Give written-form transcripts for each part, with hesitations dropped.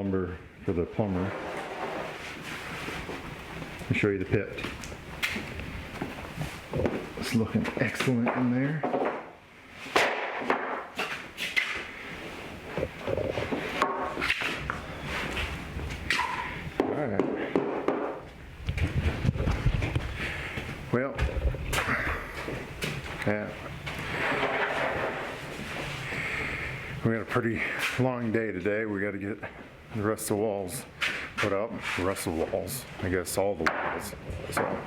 lumber for the plumber. Let me show you the pit. It's looking excellent in there. Alright. Well, yeah. We got a pretty long day today. We got to get the rest of the walls put up. The rest of the walls, I guess all the walls. So.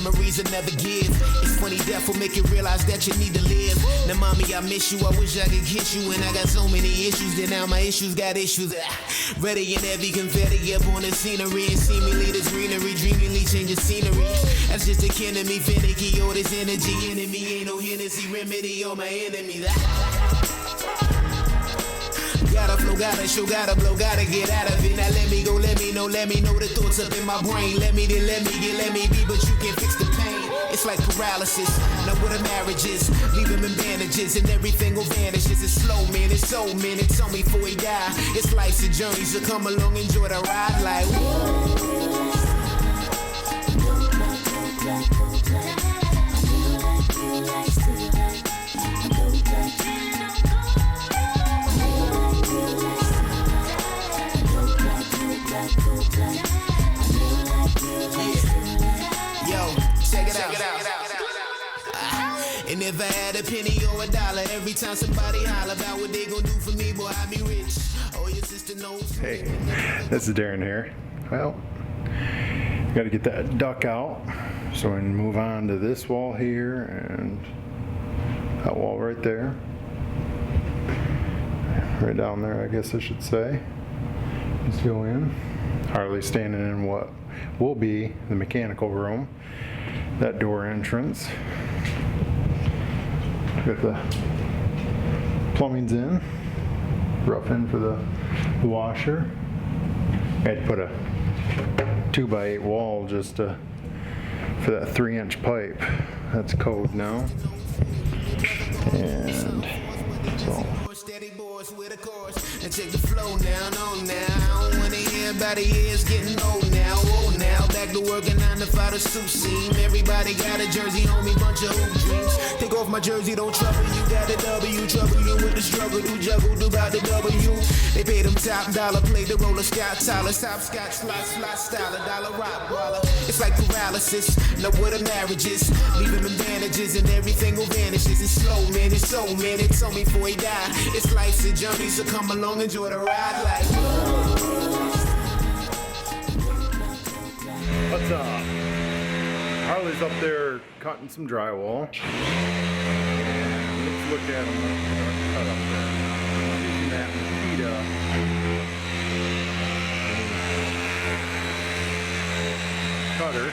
Memories will never give. It's funny, death will make you realize that you need to live. Now, mommy, I miss you. I wish I could kiss you. And I got so many issues. Then now my issues got issues. Ready in heavy confetti up on the scenery. And seemingly this greenery, dreamingly changing scenery. That's just akin to me, finicky. All this energy. Enemy ain't no Hennessy remedy on my enemies. Gotta flow, gotta show, gotta blow, gotta get out of it. Now let me go, let me know the thoughts up in my brain. Let me be, but you can't fix the pain. It's like paralysis, now what a marriage is. Leave him in bandages and everything will vanish. It's slow, man, it's so, man, it's on me before he die. It's life's a journey, so come along, enjoy the ride like whoa. And if I had a penny or a dollar, every time somebody holler about what they gon' do for me, boy, I'd be rich. Oh, your sister knows. Hey, this is Darren here. Well, got to get that duct out. So we can move on to this wall here and that wall right there. Right down there, I guess I should say. Let's go in. Harley's standing in what will be the mechanical room. That door entrance. Got the plumbing's in. Rough in for the washer. I had to put a 2x8 wall just for that 3-inch pipe. That's code now. And so. Steady boys with a chorus and check the flow now, no now. I don't wanna hear about the years getting old now. Back to working 9 to 5 to suit seam. Everybody got a jersey on me, bunch of hoop dreams. Take off my jersey, don't trouble you. Got a W, trouble you with the struggle. Do juggle, do about the W. They paid them top dollar, played the roller Scott Tyler, top Scott slot style, $1 rock waller. It's like paralysis, know what a marriage is. Leave him in bandages and everything will vanish. It's slow, man, it's so, man, it's on me before he die. It's life's a journey, so come along, enjoy the ride like what's up? Harley's up there cutting some drywall. Let's look at him cut up there. Using that Pt2 cutter.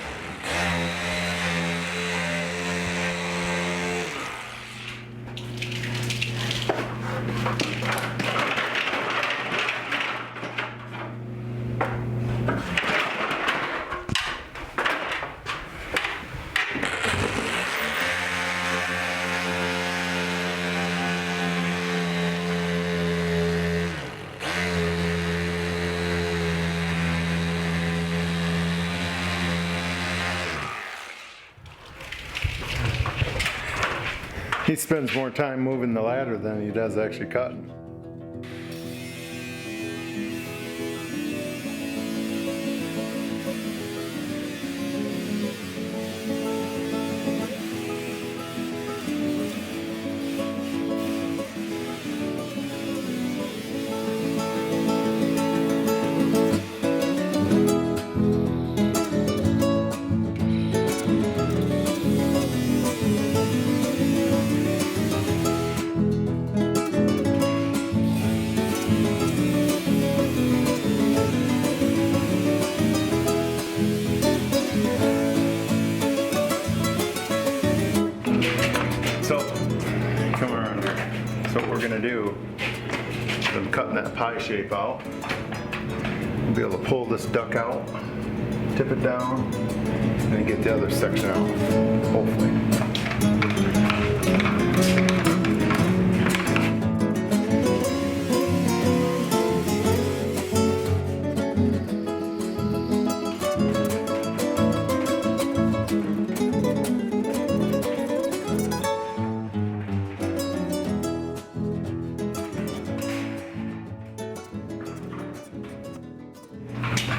He spends more time moving the ladder than he does actually cutting. pie shape out. We'll be able to pull this duct out, tip it down, and then get the other section out, hopefully.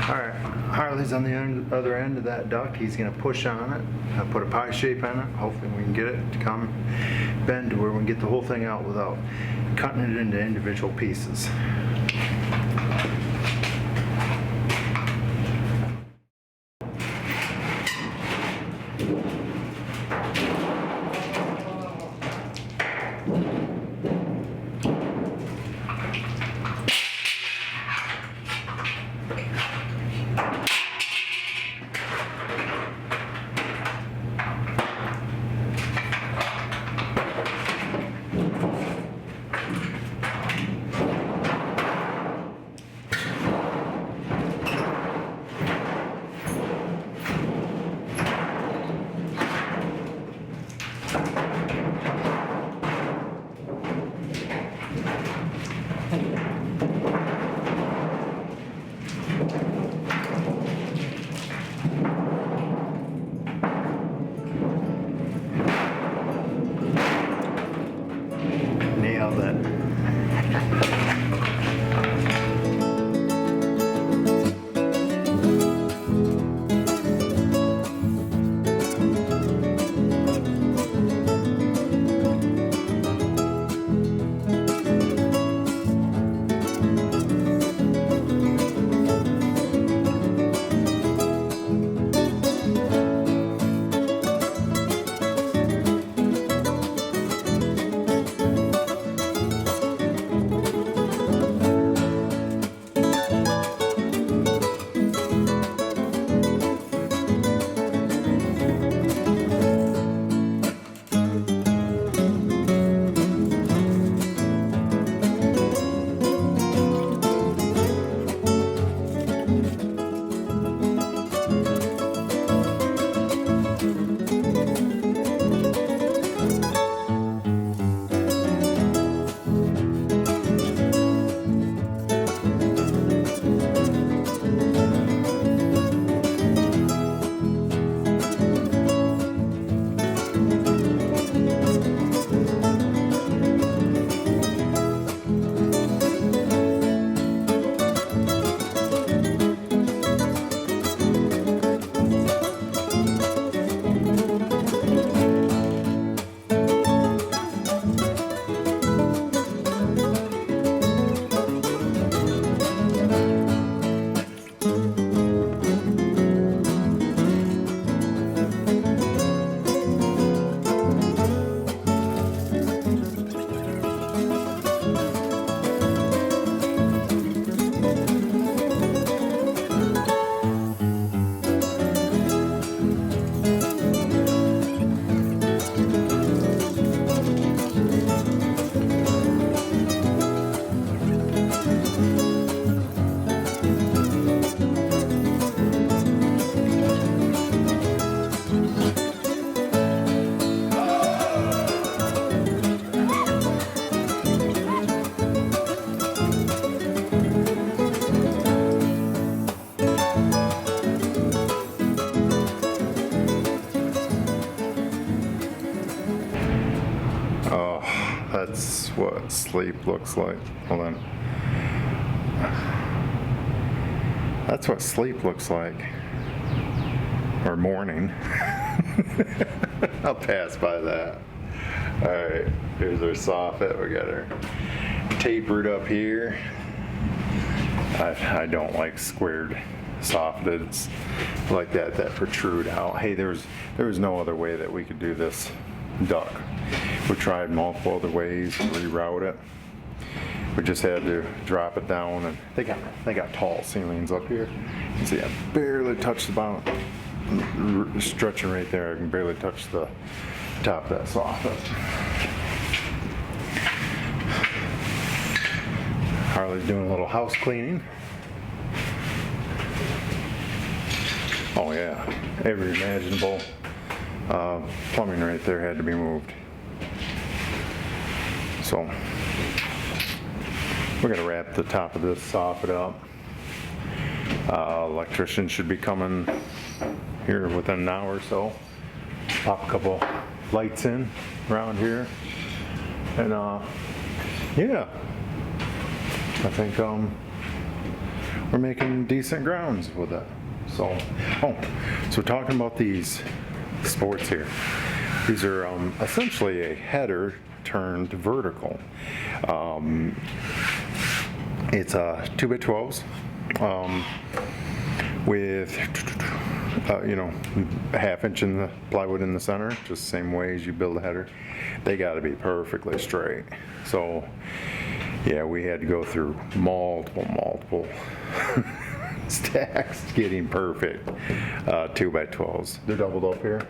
Alright, Harley's on the other end of that duct. He's going to push on it, put a pie shape in it. Hopefully we can get it to come bend to where we can get the whole thing out without cutting it into individual pieces. Nailed it. That's what sleep looks like. Hold on. That's what sleep looks like. Or morning. I'll pass by that. Alright, here's our soffit. We got our tapered up here. I don't like squared soffit. It's like that protrude out. Hey, there was no other way that we could do this duct. We tried multiple other ways to reroute it. We just had to drop it down, and they got tall ceilings up here. You see, I barely touched the bottom, stretching right there. I can barely touch the top of that soffit. Harley's doing a little house cleaning. Oh yeah, every imaginable plumbing right there had to be moved. So we're gonna wrap the top of this soffit up. Electrician should be coming here within an hour or so. Pop a couple lights in around here, and yeah, I think we're making decent grounds with it. So, so talking about these sports here, these are essentially a header turned vertical. It's 2x12s with you know, a ½ inch in the plywood in the center, just the same way as you build a header. They got to be perfectly straight. So yeah, we had to go through multiple stacks getting perfect 2x12s. They're doubled up here,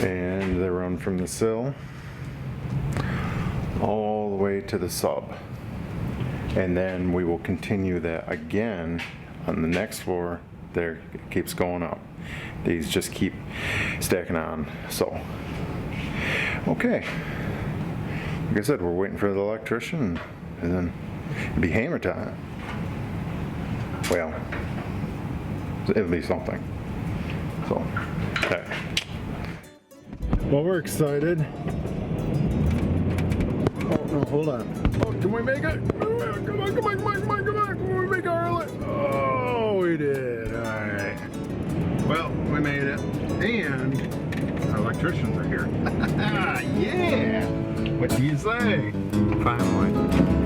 and they run from the sill all the way to the sub, and then we will continue that again on the next floor. There, it keeps going up. These just keep stacking on. So okay, like I said, we're waiting for the electrician, and then it'll be hammer time. Well, it'll be something. So okay. Well, we're excited. Oh no, hold on. Oh, can we make it? Come on. Can we make our outlet? Oh, we did. All right. Well, we made it, and our electricians are here. Yeah. What do you say? Finally.